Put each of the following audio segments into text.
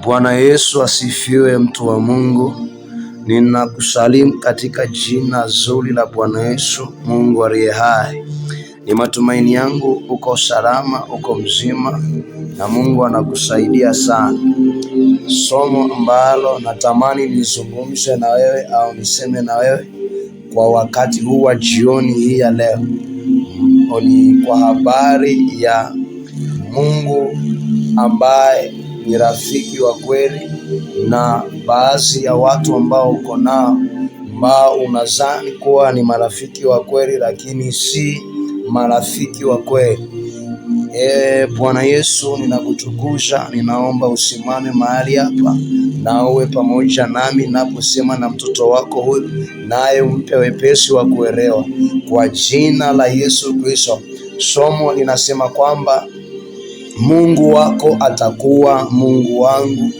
Bwana Yesu asifiwe, mtu wa Mungu. Ninakusalimu katika jina zuri la Bwana Yesu, Mungu aliye hai. Ni matumaini yangu uko salama, uko mzima na Mungu anakusaidia sana. Somo ambalo natamani nizungumze na wewe au niseme na wewe kwa wakati huu wa jioni hii ya leo ni kwa habari ya Mungu ambaye ni rafiki wa kweli, na baadhi ya watu ambao uko nao ambao unadhani kuwa ni marafiki wa kweli lakini si marafiki wa kweli. Bwana Yesu, ninakutukuza, ninaomba usimame mahali hapa na uwe pamoja nami naposema na mtoto wako huyu, naye umpe wepesi wa kuelewa kwa jina la Yesu Kristo. Somo linasema kwamba Mungu wako atakuwa Mungu wangu,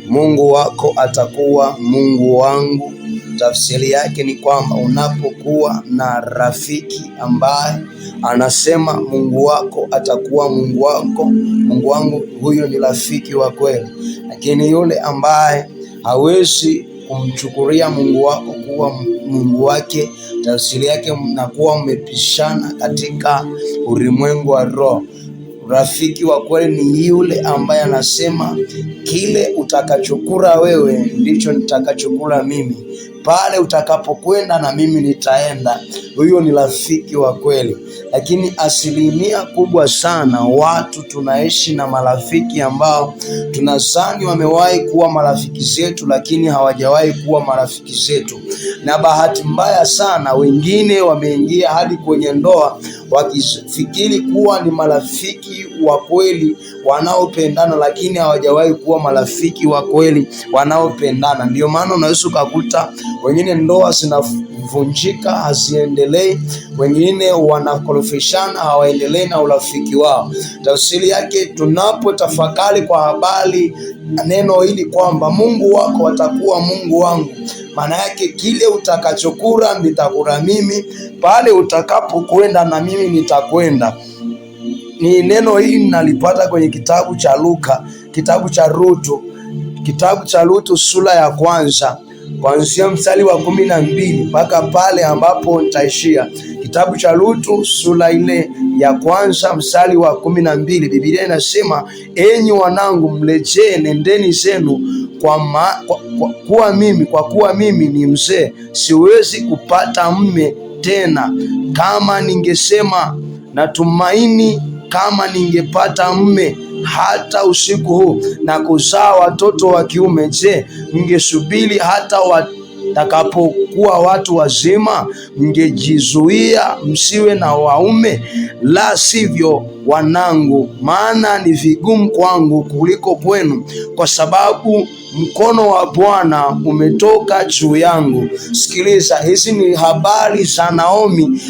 Mungu wako atakuwa Mungu wangu. Tafsiri yake ni kwamba unapokuwa na rafiki ambaye anasema Mungu wako atakuwa Mungu wako, Mungu wangu, huyo ni rafiki wa kweli. Lakini yule ambaye hawezi kumchukulia Mungu wako kuwa Mungu wake, tafsiri yake mnakuwa mmepishana katika ulimwengu wa roho. Rafiki wa kweli ni yule ambaye anasema kile utakachokula wewe ndicho nitakachokula mimi, pale utakapokwenda na mimi nitaenda. Huyo ni rafiki wa kweli. Lakini asilimia kubwa sana watu tunaishi na marafiki ambao tunadhani wamewahi kuwa marafiki zetu lakini hawajawahi kuwa marafiki zetu, na bahati mbaya sana wengine wameingia hadi kwenye ndoa wakifikiri kuwa ni marafiki wa kweli wanaopendana, lakini hawajawahi kuwa marafiki wa kweli wanaopendana. Ndio maana unaweza kukuta wengine ndoa zinavunjika, haziendelei, wengine wanakorofishana, hawaendelei na urafiki wao. Tafsiri yake, tunapotafakari kwa habari neno hili kwamba Mungu wako atakuwa Mungu wangu, maana yake kile utakachokula nitakula mimi, pale utakapokwenda na mimi nitakwenda. Ni neno hili ninalipata kwenye kitabu cha Luka, kitabu cha Rutu sura ya kwanza kuanzia mstari wa 12 mpaka pale ambapo nitaishia. Kitabu cha Rutu sura ile ya kwanza mstari wa 12, Biblia inasema, enyi wanangu mrejee, nendeni zenu kwa kuwa mimi ni mzee, siwezi kupata mme tena. Kama ningesema natumaini kama ningepata mme hata usiku huu na kuzaa watoto wa kiume, je, ningesubiri hata watakapokuwa watu wazima? Mngejizuia msiwe na waume? La sivyo wanangu, maana ni vigumu kwangu kuliko kwenu, kwa sababu mkono wa Bwana umetoka juu yangu. Sikiliza, hizi ni habari za Naomi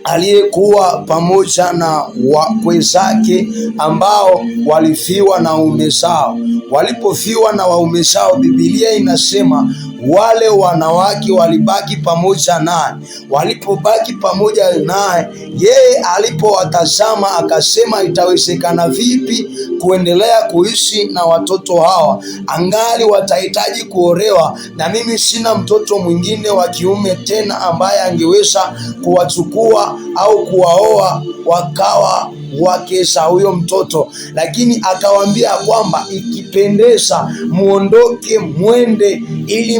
aliyekuwa pamoja na wakwe zake ambao walifiwa na waume zao. Walipofiwa na waume zao, Biblia inasema wale wanawake walibaki pamoja naye. Walipobaki pamoja naye, yeye alipowatazama akasema, itawezekana vipi kuendelea kuishi na watoto hawa? Angali watahitaji kuolewa, na mimi sina mtoto mwingine wa kiume tena ambaye angeweza kuwachukua au kuwaoa wakawa wake za huyo mtoto. Lakini akawaambia kwamba ikipendeza muondoke mwende, ili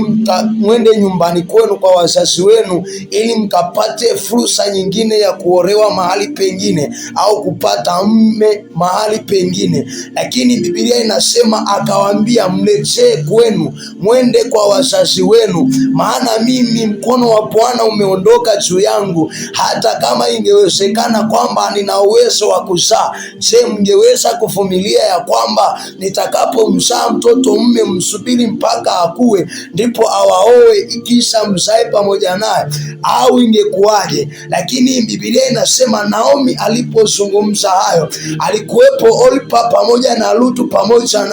mwende nyumbani kwenu kwa wazazi wenu, ili mkapate fursa nyingine ya kuolewa mahali pengine au kupata mme mahali pengine. Lakini Biblia inasema akawaambia, mrejee kwenu, mwende kwa wazazi wenu, maana mimi mkono wa Bwana umeondoka juu yangu. Hata kama ingewezekana kwamba nina uwezo wa kuzaa, je, mngeweza kuvumilia ya kwamba nitakapomzaa mtoto mme msubiri mpaka akue ndipo awaoe kisha mzae pamoja naye, au ingekuwaje? Lakini Biblia inasema Naomi alipozungumza hayo, alikuwepo Orpa pamoja na Rutu pamoja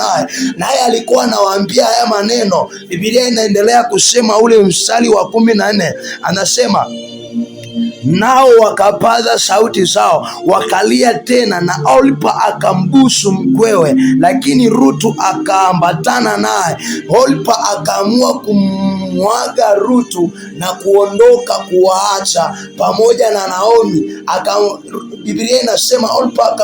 naye alikuwa anawaambia haya maneno. Biblia inaendelea kusema ule mstari wa 14, anasema nao wakapaza sauti zao wakalia tena, na Orpa akambusu mkwewe, lakini Ruthu akaambatana naye. Orpa akaamua kumwaga Ruthu na kuondoka kuwaacha pamoja na Naomi. Biblia inasema Orpa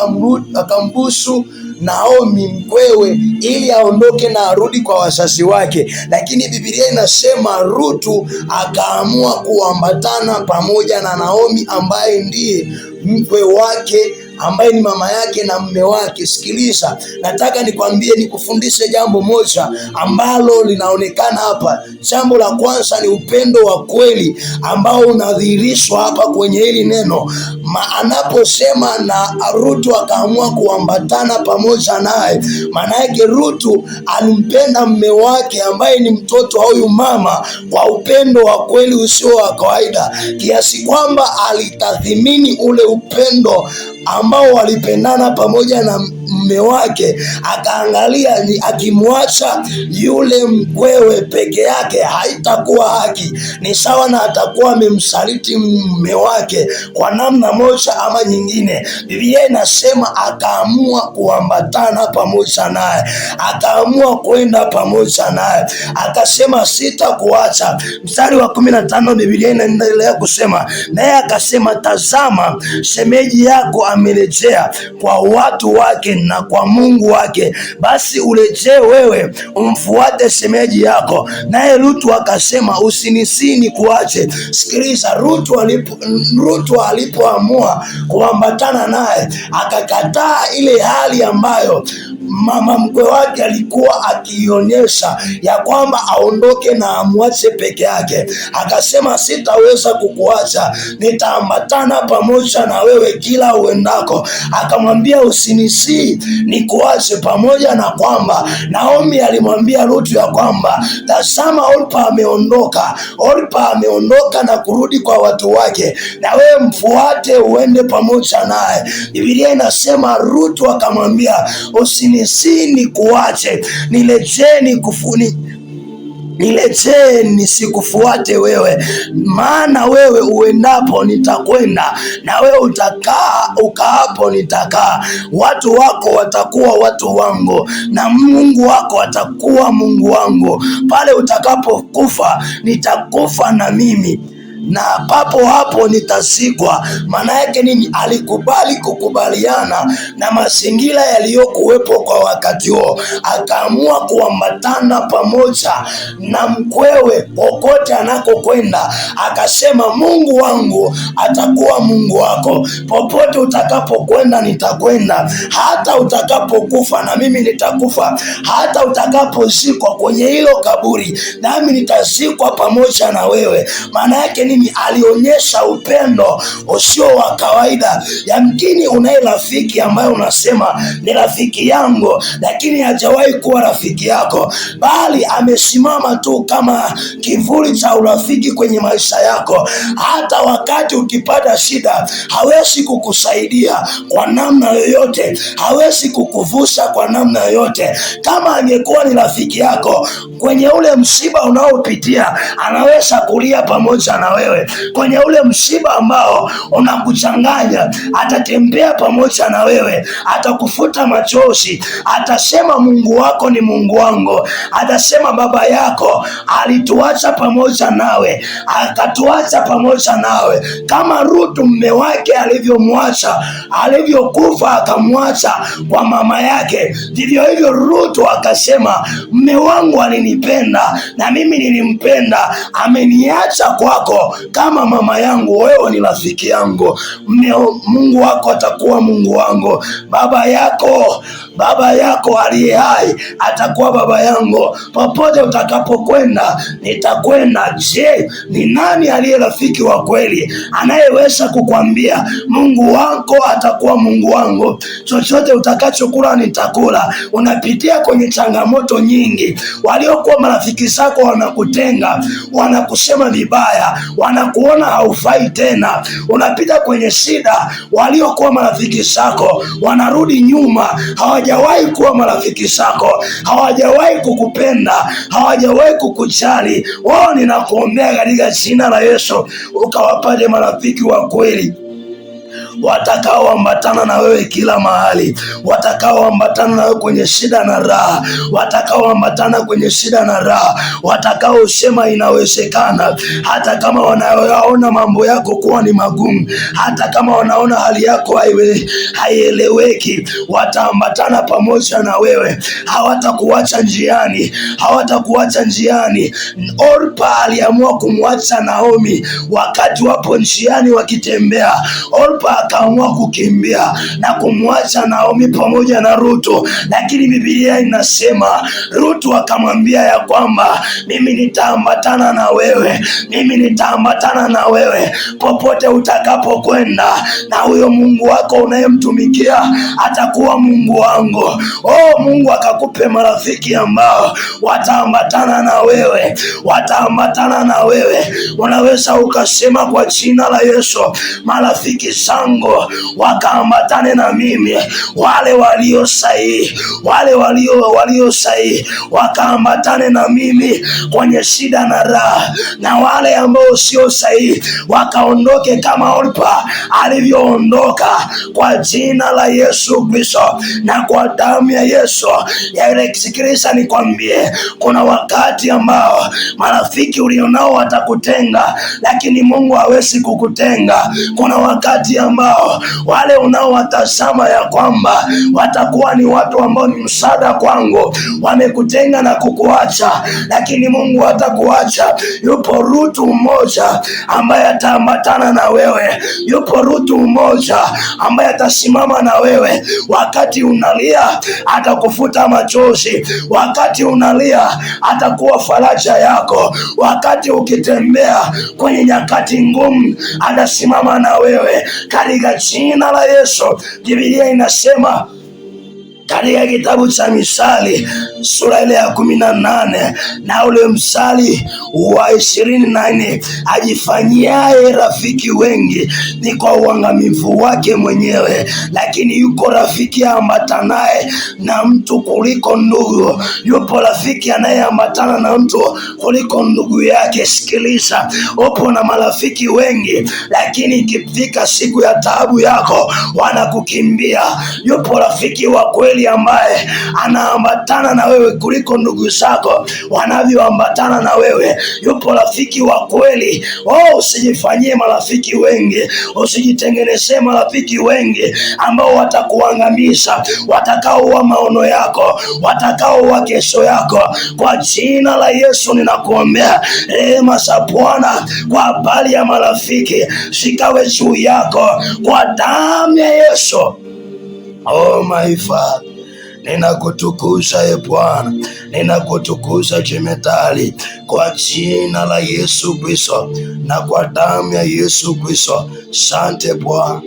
akambusu Naomi mkwewe ili aondoke na arudi kwa wazazi wake, lakini Biblia inasema Ruthu akaamua kuambatana pamoja na Naomi ambaye ndiye mkwe wake, ambaye ni mama yake na mume wake. Sikiliza, nataka nikwambie, nikufundishe jambo moja ambalo linaonekana hapa. Jambo la kwanza ni upendo wa kweli ambao unadhihirishwa hapa kwenye hili neno. Anaposema na Ruthu akaamua kuambatana pamoja naye, maana yake Ruthu alimpenda mume wake ambaye ni mtoto wa huyu mama kwa upendo wa kweli usio wa kawaida, kiasi kwamba alitathmini ule upendo ambao walipendana pamoja na mume wake. Akaangalia ni akimwacha yule mkwewe peke yake haitakuwa haki, ni sawa na atakuwa amemsaliti mume wake kwa namna moja ama nyingine. Biblia inasema akaamua kuambatana pamoja naye, akaamua kwenda pamoja naye, akasema sitakuacha. Mstari wa 15 Biblia inaendelea kusema, naye akasema, tazama, shemeji yako amerejea kwa watu wake na kwa Mungu wake, basi urejee wewe umfuate shemeji yako. Naye Ruthu akasema, usinisini kuache. Sikiliza, Ruthu alipoamua kuambatana naye, akakataa ile hali ambayo mama mkwe wake alikuwa akionyesha ya kwamba aondoke na amwache peke yake. Akasema, sitaweza kukuacha, nitaambatana pamoja na wewe kila uendako. Akamwambia, usinisii nikuache, pamoja na kwamba Naomi alimwambia Ruthu ya kwamba tazama, Orpa ameondoka na kurudi kwa watu wake, na wewe mfuate uende pamoja naye. Biblia inasema Ruthu akamwambia, usinisii nikuache, niletee nisikufuate wewe, maana wewe uendapo nitakwenda, na wewe ukaapo nitakaa. Watu wako watakuwa watu wangu, na Mungu wako atakuwa Mungu wangu. Pale utakapokufa nitakufa na mimi, na papo hapo nitazikwa. Maana yake nini? Alikubali kukubaliana na mazingira yaliyokuwepo kwa wakati huo, akaamua kuambatana pamoja na mkwewe popote anakokwenda. Akasema, Mungu wangu atakuwa Mungu wako, popote utakapokwenda nitakwenda, hata utakapokufa na mimi nitakufa, hata utakapozikwa kwenye hilo kaburi nami nitazikwa pamoja na wewe. Maana yake nini? Alionyesha upendo usio wa kawaida. Yamkini unaye rafiki ambaye unasema ni rafiki yangu, lakini hajawahi kuwa rafiki yako, bali amesimama tu kama kivuli cha urafiki kwenye maisha yako. Hata wakati ukipata shida hawezi kukusaidia kwa namna yoyote, hawezi kukuvusha kwa namna yoyote. Kama angekuwa ni rafiki yako kwenye ule msiba unaopitia, anaweza kulia pamoja na wewe. Kwenye ule msiba ambao unakuchanganya, atatembea pamoja na wewe, atakufuta machozi, atasema Mungu wako ni Mungu wangu, atasema baba yako alituacha pamoja nawe, akatuacha pamoja nawe. Kama Ruthu mume wake alivyomwacha, alivyokufa akamwacha kwa mama yake, ndivyo hivyo Ruthu akasema, mume wangu alinipenda na mimi nilimpenda, ameniacha kwako kama mama yangu, wewe ni rafiki yangu. Mungu wako atakuwa Mungu wangu, baba yako aliye hai atakuwa baba yangu. Popote utakapokwenda nitakwenda. Je, ni nani aliye rafiki wa kweli anayeweza kukwambia Mungu wako atakuwa Mungu wangu, chochote utakachokula nitakula? Unapitia kwenye changamoto nyingi, waliokuwa marafiki zako wanakutenga, wanakusema vibaya, wanakuona haufai tena. Unapita kwenye shida, waliokuwa marafiki zako wanarudi nyuma. Hawajawahi kuwa marafiki zako, hawajawahi kukupenda, hawajawahi kukujali. Ninakuombea katika jina la Yesu ukawapate marafiki wa kweli, watakaoambatana na wewe kila mahali, watakaoambatana na wewe kwenye shida na raha, watakaoambatana kwenye shida na raha, watakaosema inawezekana, hata kama wanaona mambo yako kuwa ni magumu, hata kama wanaona hali yako haieleweki, wataambatana pamoja na wewe, hawatakuacha njiani, hawatakuacha njiani. Orpa aliamua kumwacha Naomi wakati wapo njiani wakitembea. Orpa akaamua kukimbia na kumwacha Naomi pamoja na Rutu, lakini Biblia inasema Rutu akamwambia ya kwamba mimi nitaambatana na wewe, mimi nitaambatana na wewe popote utakapokwenda, na huyo Mungu wako unayemtumikia atakuwa Mungu wangu. Mungu akakupe marafiki ambao wataambatana na wewe, wataambatana na wewe. Unaweza ukasema kwa jina la Yesu, marafiki zangu wakaambatane na mimi, wale walio sahihi, wale walio sahihi wakaambatane na mimi kwenye shida na raha, na wale ambao sio sahihi wakaondoke kama Orpa alivyoondoka, kwa jina la Yesu Kristo na kwa damu ya Yesu. Sikiliza nikwambie, kuna wakati ambao marafiki ulionao watakutenga, lakini Mungu hawezi kukutenga. Kuna wakati ambao wale unaowatazama ya kwamba watakuwa ni watu ambao ni msaada kwangu wamekutenga na kukuacha, lakini Mungu hatakuacha. Yupo Rutu mmoja ambaye ataambatana na wewe, yupo Rutu mmoja ambaye atasimama na wewe wakati unalia, atakufuta machozi, wakati unalia atakuwa faraja yako, wakati ukitembea kwenye nyakati ngumu atasimama na wewe katika jina la Yesu. Biblia inasema katika kitabu cha Misali sura ile ya 18 na ule msali wa 24, ajifanyiaye rafiki wengi ni kwa uangamivu wake mwenyewe, lakini yuko rafiki ambatanaye na mtu kuliko ndugu. Yupo rafiki anayeambatana na mtu kuliko ndugu yake. Sikiliza, upo na marafiki wengi, lakini ikifika siku ya taabu yako wanakukimbia. Yupo rafiki wa kweli ambaye anaambatana na wewe kuliko ndugu zako wanavyoambatana na wewe. Yupo rafiki wa kweli. Usijifanyie marafiki wengi, usijitengenezee marafiki wengi ambao watakuangamiza, watakaoua maono yako, watakaoua kesho yako. Kwa jina la Yesu ninakuombea rehema za Bwana kwa habari ya marafiki zikawe juu yako kwa damu ya Yesu. My Father, ninakutukuza Bwana, ninakutukuza jemedari, kwa jina la Yesu Kristo na kwa damu ya Yesu Kristo. Asante Bwana.